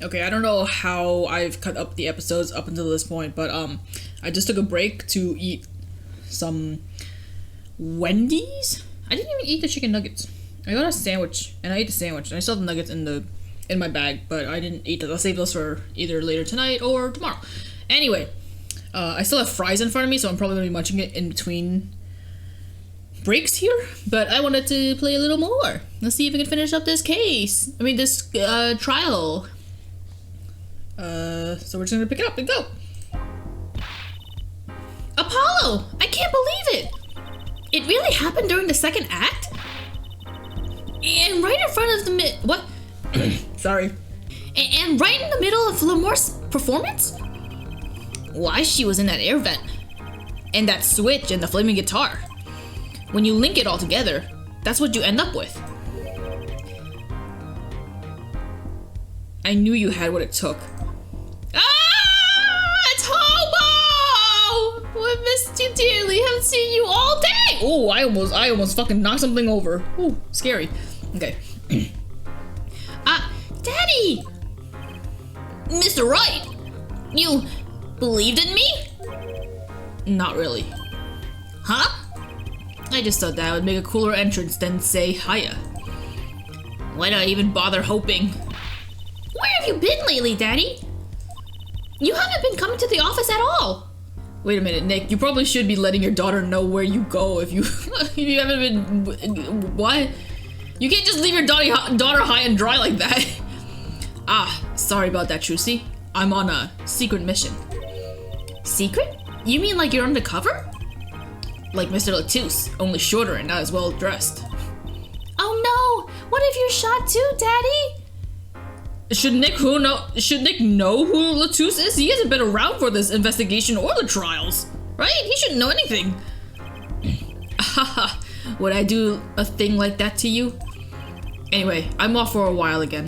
Okay, I don't know how I've cut up the episodes up until this point, but I just took a break to eat some Wendy's. I didn't even eat the chicken nuggets. I got a sandwich, and I ate the sandwich, and I still have the nuggets in my bag, but I didn't eat those. I'll save those for either later tonight or tomorrow. Anyway, I still have fries in front of me, so I'm probably gonna be munching it in between breaks here, but I wanted to play a little more. Let's see if we can finish up this case. I mean, this trial. So we're just gonna pick it up and go. Apollo! I can't believe it! It really happened during the second act? And right in front of the what? Sorry. And right in the middle of Lamore's performance? Why, she was in that air vent. And that switch and the flaming guitar. When you link it all together, that's what you end up with. I knew you had what it took. It's Hobo! I missed you dearly. Haven't seen you all day. Oh, I almost fucking knocked something over. Ooh, scary. Okay. Daddy! Mr. Wright! You believed in me? Not really. Huh? I just thought that would make a cooler entrance than say hiya. Why did I even bother hoping? Where have you been lately, Daddy? You haven't been coming to the office at all. Wait a minute, Nick. You probably should be letting your daughter know where you go if you if you haven't been. What? You can't just leave your daughter high and dry like that. Sorry about that, Trucy. I'm on a secret mission. Secret? You mean like you're undercover? Like Mr. Latouche, only shorter and not as well dressed. Oh no! What if you're shot too, Daddy? Should Nick know who Latouche is? He hasn't been around for this investigation or the trials, right? He shouldn't know anything. Haha, would I do a thing like that to you? Anyway, I'm off for a while again.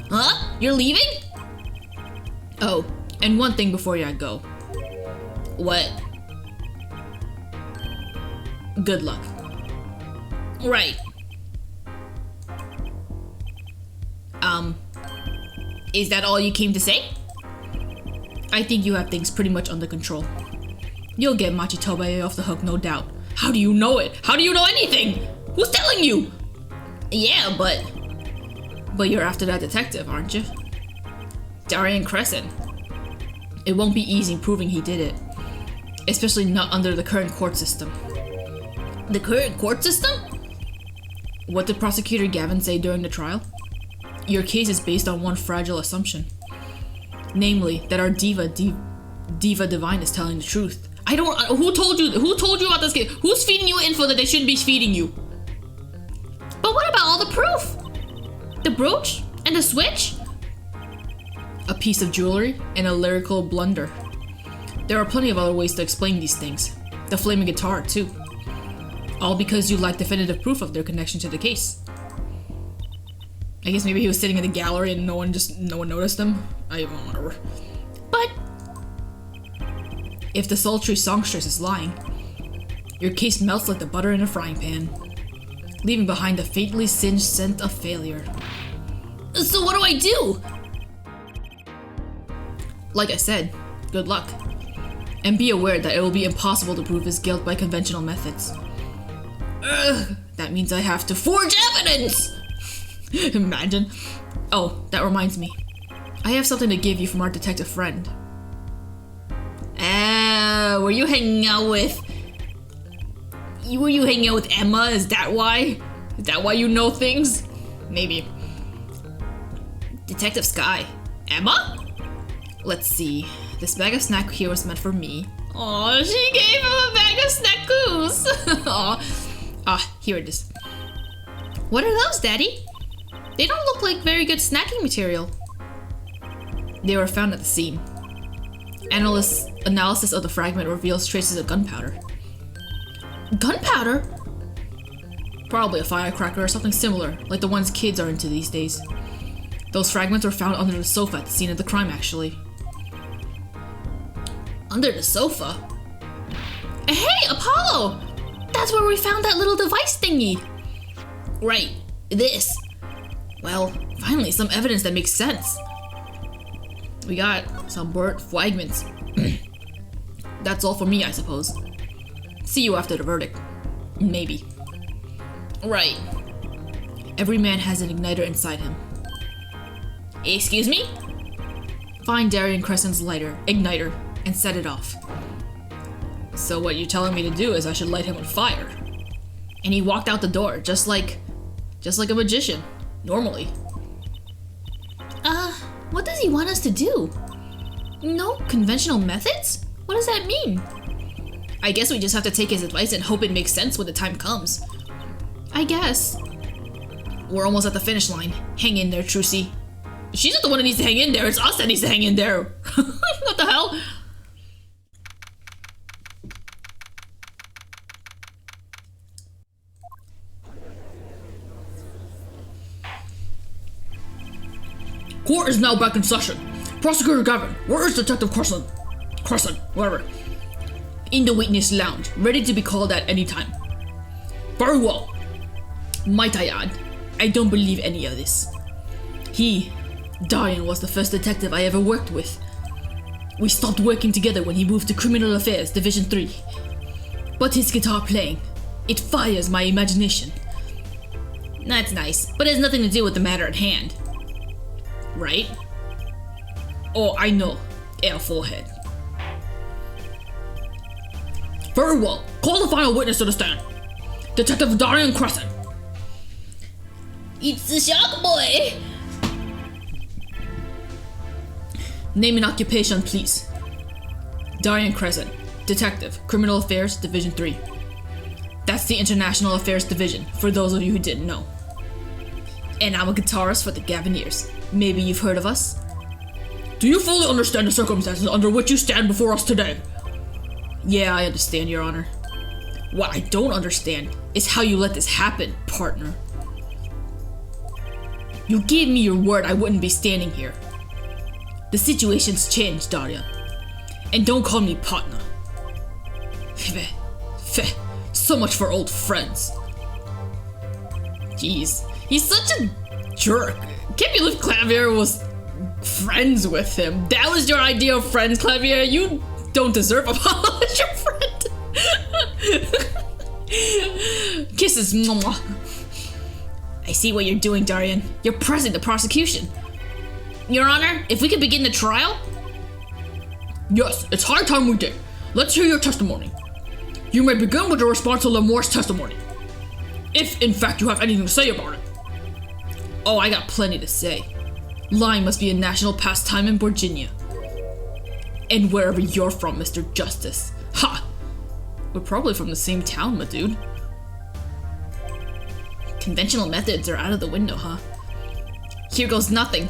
Huh? You're leaving? Oh, and one thing before I go. What? Good luck. Right. Is that all you came to say? I think you have things pretty much under control. You'll get Machitobe off the hook, no doubt. How do you know it? How do you know anything? Who's telling you? Yeah, but you're after that detective, aren't you? Daryan Crescent. It won't be easy proving he did it. Especially not under the current court system. The current court system? What did Prosecutor Gavin say during the trial? Your case is based on one fragile assumption. Namely, that our Diva Divine is telling the truth. Who told you about this case? Who's feeding you info that they shouldn't be feeding you? But what about all the proof? The brooch? And the switch? A piece of jewelry and a lyrical blunder. There are plenty of other ways to explain these things. The flaming guitar, too. All because you lack definitive proof of their connection to the case. I guess maybe he was sitting in the gallery and no one noticed him. Whatever. But if the sultry songstress is lying, your case melts like the butter in a frying pan, leaving behind the fatally singed scent of failure. So what do I do? Like I said, good luck. And be aware that it will be impossible to prove his guilt by conventional methods. That means I have to forge evidence! Imagine. Oh, that reminds me. I have something to give you from our detective friend. Were you hanging out with Emma? Is that why? Is that why you know things? Maybe. Detective Sky. Emma? Let's see. This bag of snack here was meant for me. Oh, she gave him a bag of snackoos. Here it is. What are those, Daddy? They don't look like very good snacking material. They were found at the scene. Analysis of the fragment reveals traces of gunpowder. Gunpowder? Probably a firecracker or something similar, like the ones kids are into these days. Those fragments were found under the sofa at the scene of the crime, actually. Under the sofa? Hey, Apollo! That's where we found that little device thingy. Right, this. Well, finally, some evidence that makes sense. We got some burnt fragments. That's all for me, I suppose. See you after the verdict. Maybe. Right. Every man has an igniter inside him. Excuse me? Find Daryan Crescent's igniter, and set it off. So what you're telling me to do is I should light him on fire. And he walked out the door, just like a magician, normally. What does he want us to do? No conventional methods? What does that mean? I guess we just have to take his advice and hope it makes sense when the time comes. I guess. We're almost at the finish line. Hang in there, Trucy. She's not the one that needs to hang in there, it's us that needs to hang in there. What the hell? Court is now back in session. Prosecutor Gavin, where is Detective Crescent, whatever. In the witness lounge, ready to be called at any time. Very well. Might I add, I don't believe any of this. Daryan was the first detective I ever worked with. We stopped working together when he moved to Criminal Affairs Division 3. But his guitar playing, it fires my imagination. That's nice, but it has nothing to do with the matter at hand. Right? Oh, I know. Air forehead. Very well. Call the final witness to the stand. Detective Daryan Crescent. It's the Shark Boy. Name and occupation, please. Daryan Crescent, Detective, Criminal Affairs Division 3. That's the International Affairs Division, for those of you who didn't know. And I'm a guitarist for the Gavineers. Maybe you've heard of us? Do you fully understand the circumstances under which you stand before us today? Yeah, I understand, Your Honor. What I don't understand is how you let this happen, partner. You gave me your word I wouldn't be standing here. The situation's changed, Daryan. And don't call me partner. So much for old friends. Jeez, he's such a jerk. Can't believe Clavier was friends with him. That was your idea of friends, Clavier. You don't deserve a polish your friend. Kisses. Mwah. I see what you're doing, Daryan. You're pressing the prosecution. Your Honor, if we could begin the trial? Yes, it's high time we did. Let's hear your testimony. You may begin with your response to Lemoire's testimony. If, in fact, you have anything to say about it. Oh, I got plenty to say. Lying must be a national pastime in Virginia. And wherever you're from, Mr. Justice. Ha! We're probably from the same town, my dude. Conventional methods are out of the window, huh? Here goes nothing.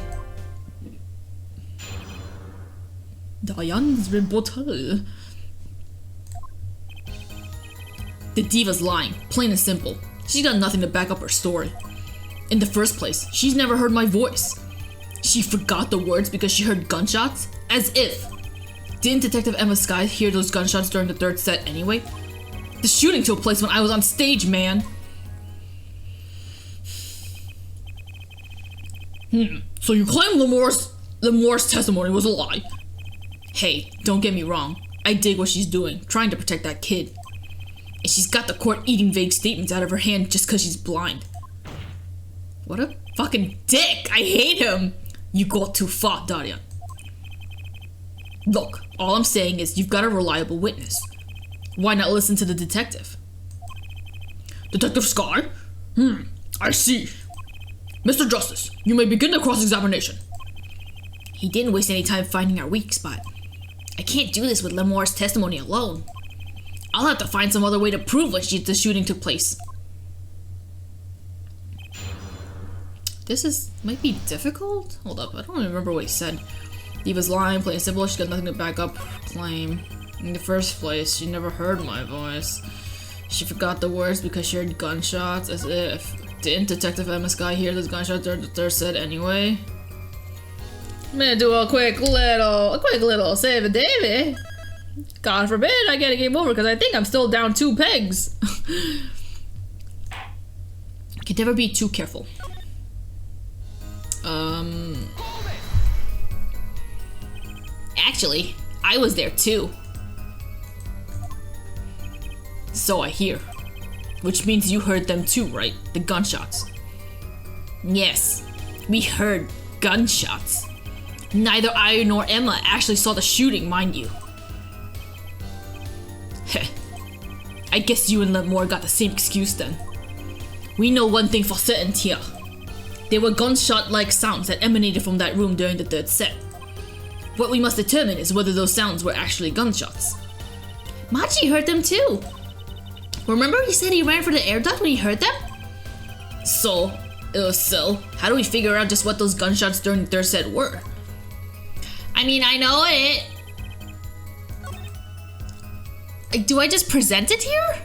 Daryan's rebuttal. The diva's lying, plain and simple. She's got nothing to back up her story. In the first place, she's never heard my voice. She forgot the words because she heard gunshots? As if. Didn't Detective Emma Sky hear those gunshots during the third set anyway? The shooting took place when I was on stage, man. So you claim Lemoire's testimony was a lie? Hey, don't get me wrong. I dig what she's doing, trying to protect that kid. And she's got the court eating vague statements out of her hand just because she's blind. What a fucking dick! I hate him! You go too far, Daryan. Look, all I'm saying is you've got a reliable witness. Why not listen to the detective? Detective Sky? I see. Mr. Justice, you may begin the cross-examination. He didn't waste any time finding our weak spot. I can't do this with Lemoire's testimony alone. I'll have to find some other way to prove when the shooting took place. This might be difficult? Hold up, I don't remember what he said. He was lying, plain and simple, she got nothing to back up her claim. In the first place, she never heard my voice. She forgot the words because she heard gunshots, as if. Didn't Detective Emma Sky hear those gunshots during the third set anyway? I'm gonna do a quick little save a Davy. God forbid I get a game over because I think I'm still down 2 pegs. Can never be too careful. Actually, I was there too. So I hear. Which means you heard them too, right? The gunshots. Yes, we heard gunshots. Neither I nor Emma actually saw the shooting, mind you. Heh. I guess you and Lemore got the same excuse then. We know one thing for certain here. There were gunshot-like sounds that emanated from that room during the third set. What we must determine is whether those sounds were actually gunshots. Machi heard them too. Remember he said he ran for the air duct when he heard them? So, how do we figure out just what those gunshots during the third set were? I mean, I know it. Like, do I just present it here?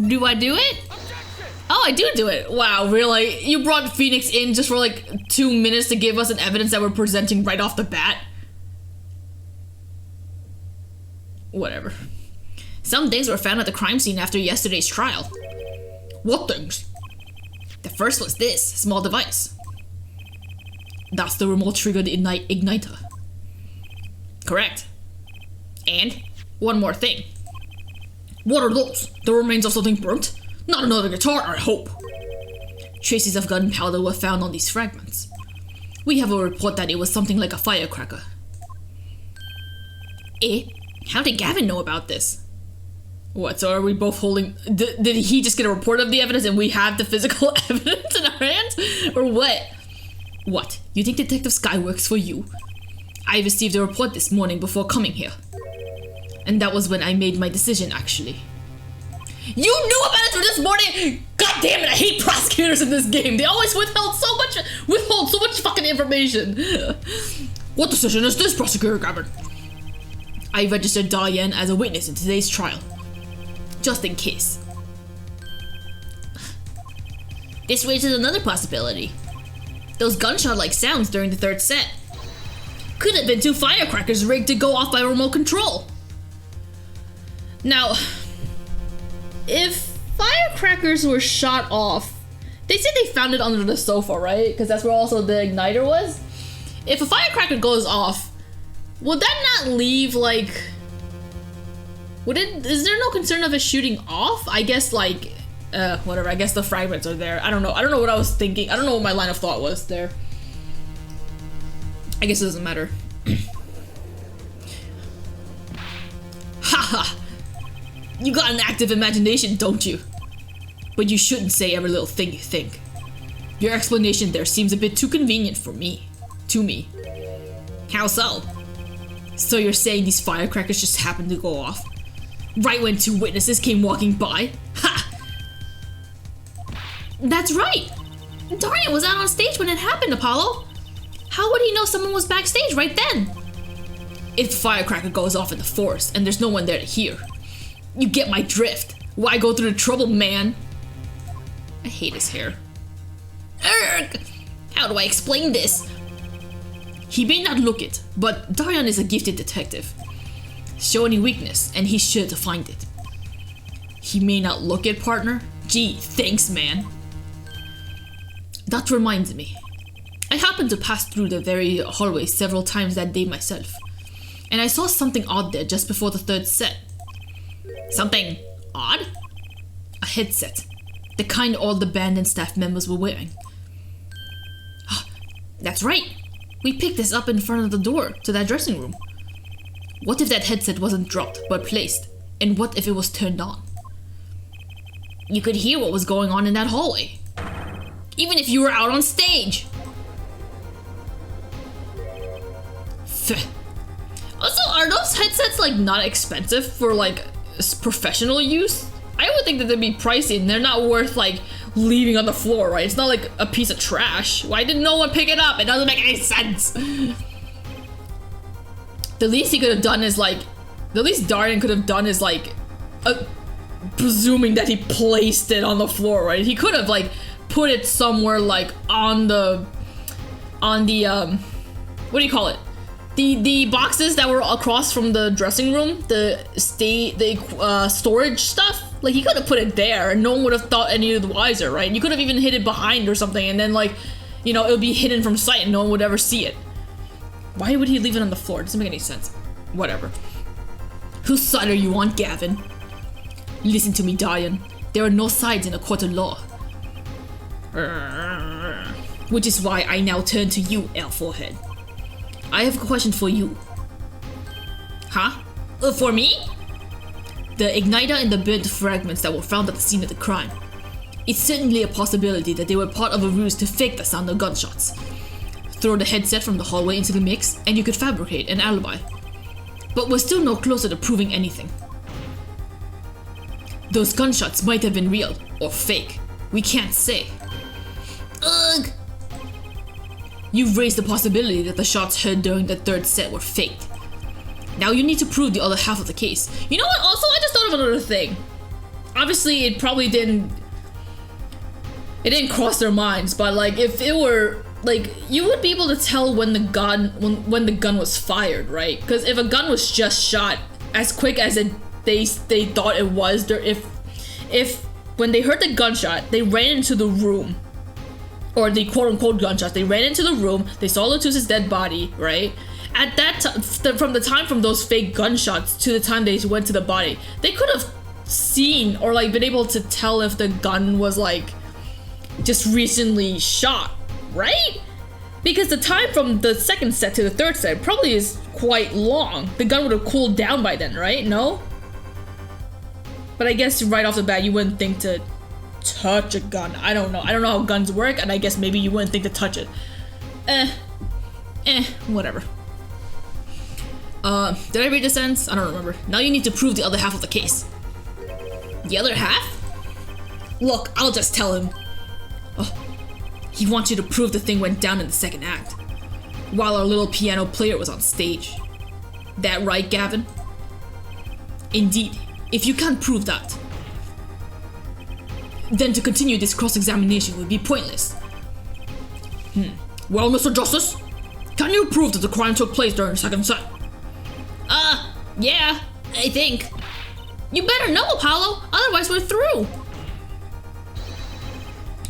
Do I do it? Oh, I do it. Wow, really? You brought Phoenix in just for like 2 minutes to give us an evidence that we're presenting right off the bat? Whatever. Some things were found at the crime scene after yesterday's trial. What things? The first was this small device. That's the remote triggered igniter. Correct. And one more thing. What are those? The remains of something burnt? Not another guitar, I hope. Traces of gunpowder were found on these fragments. We have a report that it was something like a firecracker. Eh? How did Gavin know about this? What, so are we both holding... Did he just get a report of the evidence and we have the physical evidence in our hands? Or what? What? You think Detective Sky works for you? I received a report this morning before coming here. And that was when I made my decision, actually. You knew about it this morning? God damn it, I hate prosecutors in this game. They always withhold so much fucking information. What decision is this, Prosecutor Gavin? I registered Daryan as a witness in today's trial. Just in case. This raises another possibility. Those gunshot-like sounds during the third set could have been 2 firecrackers rigged to go off by remote control. Now, if firecrackers were shot off, they said they found it under the sofa, right? Because that's where also the igniter was. If a firecracker goes off, would that not leave like... Is there no concern of it shooting off? I guess like, whatever, I guess the fragments are there. I don't know what I was thinking. I don't know what my line of thought was there. I guess it doesn't matter. Haha! You got an active imagination, don't you? But you shouldn't say every little thing you think. Your explanation there seems a bit too convenient for me. To me. How so? So you're saying these firecrackers just happened to go off? Right when 2 witnesses came walking by? Ha! That's right! Daryan was out on stage when it happened, Apollo! How would he know someone was backstage right then? If the firecracker goes off in the forest and there's no one there to hear, you get my drift. Why go through the trouble, man? I hate his hair. Urgh! How do I explain this? He may not look it, but Daryan is a gifted detective. Show any weakness, and he's sure to find it. He may not look it, partner? Gee, thanks, man. That reminds me. I happened to pass through the very hallway several times that day myself, and I saw something odd there just before the third set. Something odd? A headset. The kind all the band and staff members were wearing. That's right. We picked this up in front of the door to that dressing room. What if that headset wasn't dropped, but placed? And what if it was turned on? You could hear what was going on in that hallway. Even if you were out on stage. Also, are those headsets like not expensive for like professional use? I would think that they'd be pricey and they're not worth like leaving on the floor, right? It's not like a piece of trash. Why did no one pick it up? It doesn't make any sense. The least he could have done is like, the least Daryan could have done is like, presuming that he placed it on the floor, right? He could have like put it somewhere like on the what do you call it? The boxes that were across from the dressing room, the storage stuff. Like he could have put it there, and no one would have thought any of the wiser, right? You could have even hid it behind or something, and then like, you know, it would be hidden from sight, and no one would ever see it. Why would he leave it on the floor? It doesn't make any sense. Whatever. Whose side are you on, Gavin? Listen to me, Daryan. There are no sides in a court of law. Which is why I now turn to you, L4head. I have a question for you. Huh? For me? The igniter and the burnt fragments that were found at the scene of the crime. It's certainly a possibility that they were part of a ruse to fake the sound of gunshots. Throw the headset from the hallway into the mix, and you could fabricate an alibi. But we're still no closer to proving anything. Those gunshots might have been real, or fake. We can't say. Ugh! You've raised the possibility that the shots heard during the third set were faked. Now you need to prove the other half of the case. You know what? Also, I just thought of another thing. Obviously, it probably didn't cross their minds, but like if it were like, you would be able to tell when the gun was fired, right? Because if a gun was just shot as quick as they thought it was, if when they heard the gunshot, they ran into the room, or the quote-unquote gunshots, they ran into the room, they saw Latus's dead body, right? At that time, from the time from those fake gunshots to the time they went to the body, they could have seen or like been able to tell if the gun was like just recently shot, right? Because the time from the second set to the third set probably is quite long. The gun would have cooled down by then, right? No? But I guess right off the bat, you wouldn't think to touch a gun. I don't know. I don't know how guns work, and I guess maybe you wouldn't think to touch it. Whatever. Did I read the sentence? I don't remember. Now you need to prove the other half of the case. The other half? Look, I'll just tell him. Oh, he wants you to prove the thing went down in the second act, while our little piano player was on stage. That right, Gavin? Indeed. If you can't prove that, then to continue this cross-examination would be pointless. Well, Mr. Justice, can you prove that the crime took place during the second set? Yeah, I think. You better know, Apollo, otherwise we're through.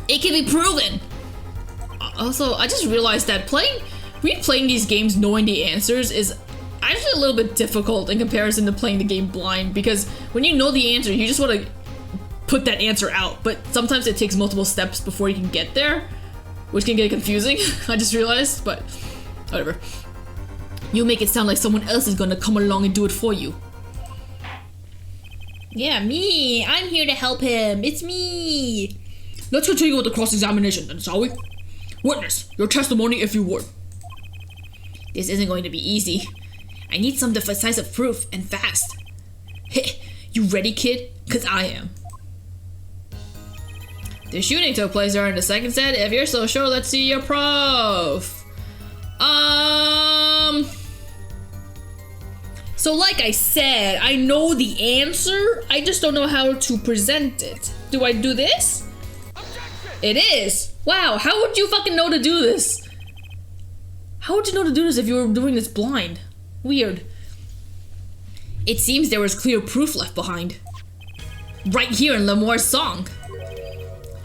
It can be proven. Also, I just realized that replaying these games knowing the answers is actually a little bit difficult in comparison to playing the game blind, because when you know the answer, you just want to put that answer out, but sometimes it takes multiple steps before you can get there, which can get confusing. I just realized, but whatever. You make it sound like someone else is gonna come along and do it for you. Yeah, me. I'm here to help him. It's me. Let's continue with the cross-examination then, shall we? Witness, your testimony if you would. This isn't going to be easy. I need some decisive proof, and fast. Hey, you ready, kid? 'Cause I am. The shooting took place during the second set. If you're so sure, let's see your proof. So like I said, I know the answer. I just don't know how to present it. Do I do this? Objection! It is. Wow, how would you fucking know to do this? How would you know to do this if you were doing this blind? Weird. It seems there was clear proof left behind. Right here in Lemoire's song.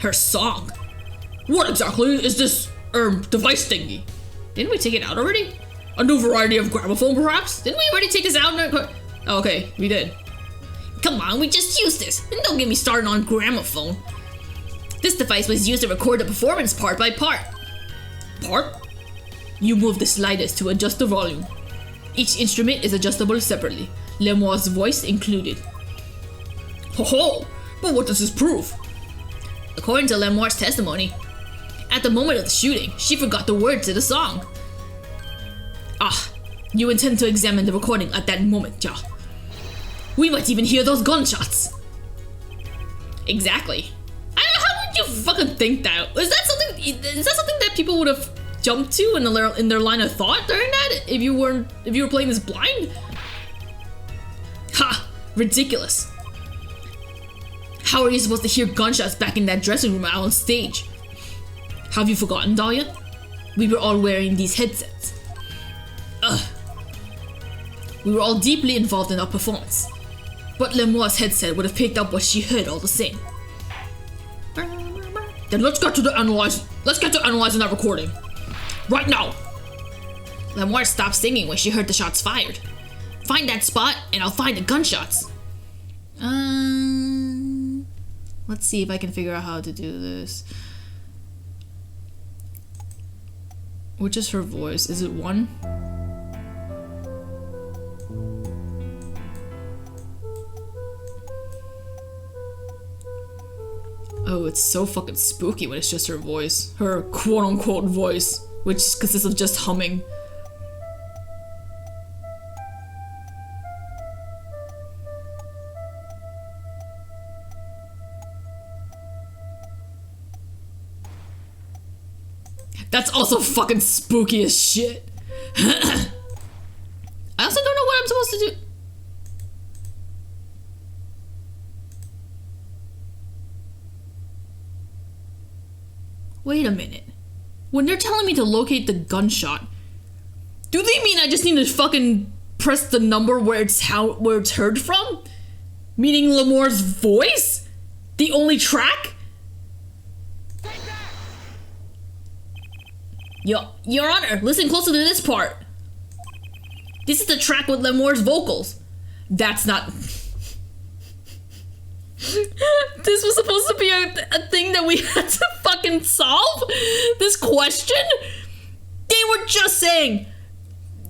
Her song? What exactly is this, device thingy? Didn't we take it out already? A new variety of gramophone, perhaps? Didn't we already take this out? Oh, okay, we did. Come on, we just used this. And don't get me started on gramophone. This device was used to record the performance part by part. Part? You move the sliders to adjust the volume. Each instrument is adjustable separately, Lemoire's voice included. Ho ho! But what does this prove? According to Lemoire's testimony, at the moment of the shooting, she forgot the words to the song. You intend to examine the recording at that moment, yeah. We might even hear those gunshots. Exactly. How would you fucking think that? Is that something that people would have jumped to in their line of thought during that? If you were playing this blind? Ha! Ridiculous. How are you supposed to hear gunshots back in that dressing room out on stage? Have you forgotten, Daryan? We were all wearing these headsets. We were all deeply involved in our performance. But Lemoire's headset would have picked up what she heard all the same. Then let's get to analyzing that recording. Right now. Lemoire stopped singing when she heard the shots fired. Find that spot and I'll find the gunshots. Let's see if I can figure out how to do this. Which is her voice? Is it 1? Oh, it's so fucking spooky when it's just her voice. Her quote-unquote voice, which consists of just humming. That's also fucking spooky as shit. I also don't know what I'm supposed to do. Wait a minute. When they're telling me to locate the gunshot, do they mean I just need to fucking press the number where it's heard from? Meaning Lemoire's voice? The only track? Your Honor, listen closer to this part. This is the track with Lemoire's vocals. That's not... This was supposed to be a thing that we had to fucking solve? This question? They were just saying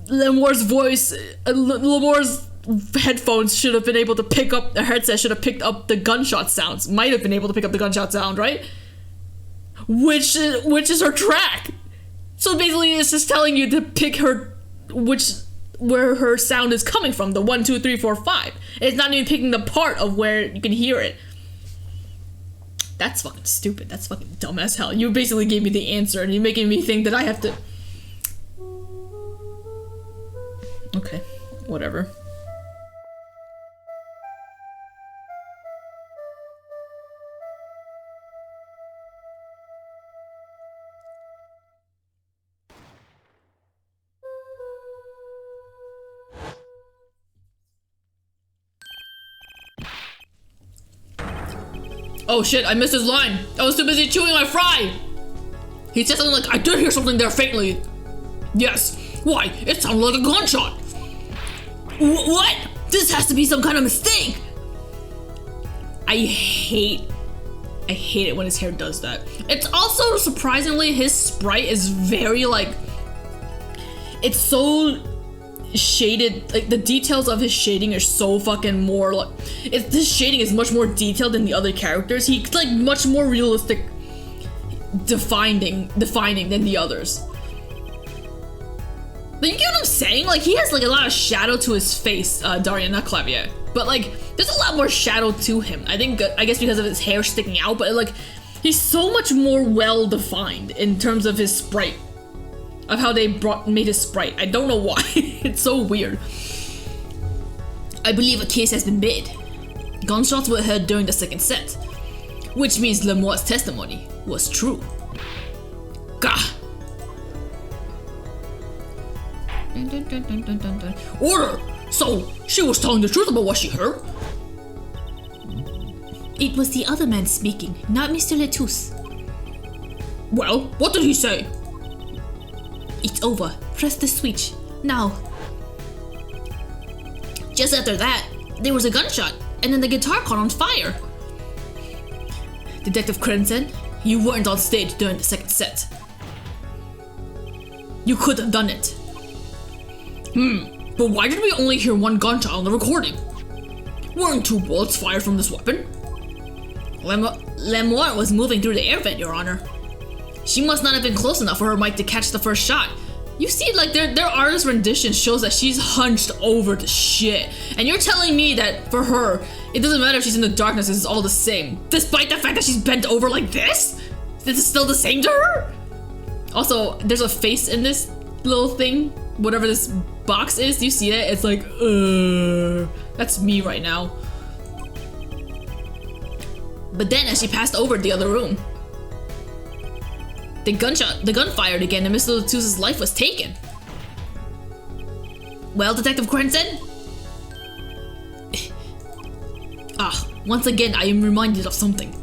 Lemoire's voice, Lemoire's headphones should have been able to pick up, the headset should have picked up the gunshot sounds. Might have been able to pick up the gunshot sound, right? Which is her track. So basically it's just telling you to pick her, where her sound is coming from, the 1, 2, 3, 4, 5. It's not even picking the part of where you can hear it. That's fucking stupid. That's fucking dumb as hell. You basically gave me the answer and you're making me think that I have to... Okay, whatever. Oh shit, I missed his line. I was too busy chewing my fry. He said something like, I did hear something there faintly. Yes. Why? It sounded like a gunshot. What? This has to be some kind of mistake. I hate it when his hair does that. It's also surprisingly, his sprite is very like, it's so shaded, like the details of his shading are so fucking more like, this shading is much more detailed than the other characters. He's like much more realistic defining than the others. But you get what I'm saying? Like he has like a lot of shadow to his face, Daryan, not Clavier. But like there's a lot more shadow to him. I guess because of his hair sticking out, but like he's so much more well defined in terms of his sprite. Of how they made his sprite. I don't know why. It's so weird. I believe a case has been made. Gunshots were heard during the second set, which means Lemoire's testimony was true. Gah! Order! So, she was telling the truth about what she heard? It was the other man speaking, not Mr. Letouce. Well, what did he say? It's over. Press the switch. Now. Just after that, there was a gunshot, and then the guitar caught on fire. Detective Crimson, you weren't on stage during the second set. You could have done it. But why did we only hear one gunshot on the recording? Weren't 2 bullets fired from this weapon? Lemoire was moving through the air vent, Your Honor. She must not have been close enough for her mic to catch the first shot. You see, like, their artist rendition shows that she's hunched over the shit. And you're telling me that for her, it doesn't matter if she's in the darkness, it's all the same. Despite the fact that she's bent over like this? This is still the same to her? Also, there's a face in this little thing. Whatever this box is, do you see it? It's like, that's me right now. But then as she passed over the other room, the gun fired again and Mr. Letouce's life was taken. Well, Detective Crimson? Once again, I am reminded of something.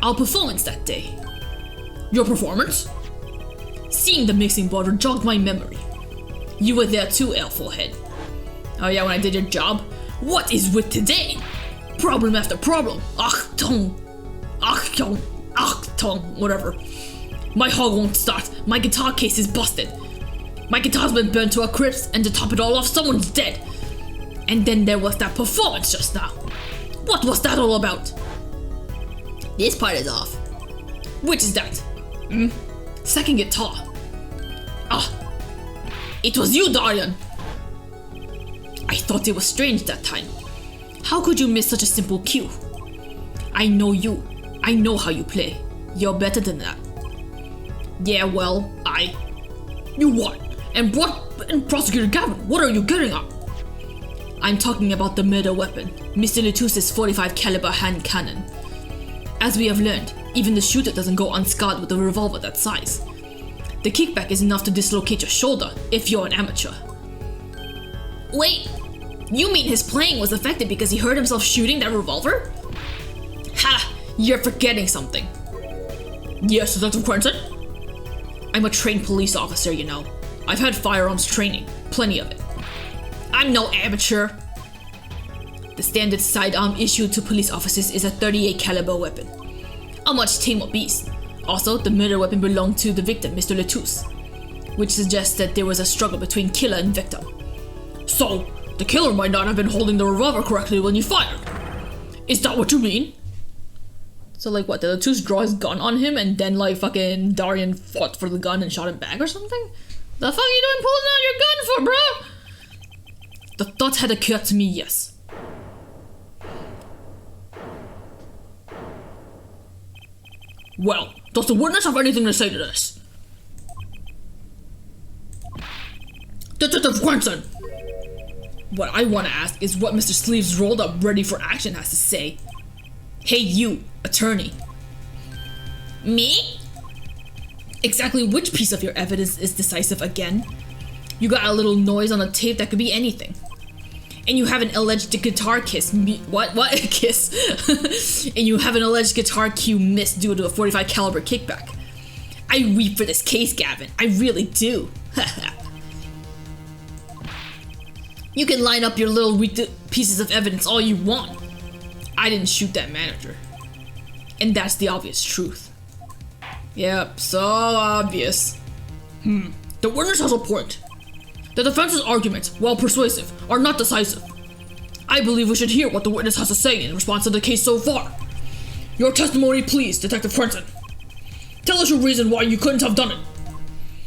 Our performance that day. Your performance? Seeing the mixing board jogged my memory. You were there too, Elflehead. Oh yeah, when I did your job? What is with today? Problem after problem. Achtung. Achtung. Achtung. Whatever. My hog won't start. My guitar case is busted. My guitar's been burnt to a crisp, and to top it all off, someone's dead. And then there was that performance just now. What was that all about? This part is off. Which is that? Second guitar. It was you, Daryan. I thought it was strange that time. How could you miss such a simple cue? I know you. I know how you play. You're better than that. Yeah, well, You what? And Prosecutor Gavin, what are you getting at? I'm talking about the murder weapon, Mr. Letus's 45 caliber hand cannon. As we have learned, even the shooter doesn't go unscarred with a revolver that size. The kickback is enough to dislocate your shoulder if you're an amateur. Wait, you mean his playing was affected because he hurt himself shooting that revolver? Ha! You're forgetting something. Yes, Detective Quentin? I'm a trained police officer, you know. I've had firearms training, plenty of it. I'm no amateur. The standard sidearm issued to police officers is a 38 caliber weapon. A much tamer beast. Also, the murder weapon belonged to the victim, Mr. Letus, which suggests that there was a struggle between killer and victim. So, the killer might not have been holding the revolver correctly when you fired. Is that what you mean? So like what, did Letus draw his gun on him and then like fucking Daryan fought for the gun and shot him back or something? The fuck are you doing pulling out your gun for, bro? The thought had occurred to me, yes. Well, does the witness have anything to say to this? Detective Quentin! What I want to ask is what Mr. Sleeves rolled up ready for action has to say. Hey you, attorney. Me? Exactly which piece of your evidence is decisive again? You got a little noise on the tape that could be anything. And you have an alleged guitar kiss what? Kiss? And you have an alleged guitar cue missed due to a 45 caliber kickback. I weep for this case, Gavin. I really do. You can line up your little pieces of evidence all you want. I didn't shoot that manager. And that's the obvious truth. Yep, so obvious. The witness has a point. The defense's arguments, while persuasive, are not decisive. I believe we should hear what the witness has to say in response to the case so far. Your testimony, please, Detective Quentin. Tell us your reason why you couldn't have done it.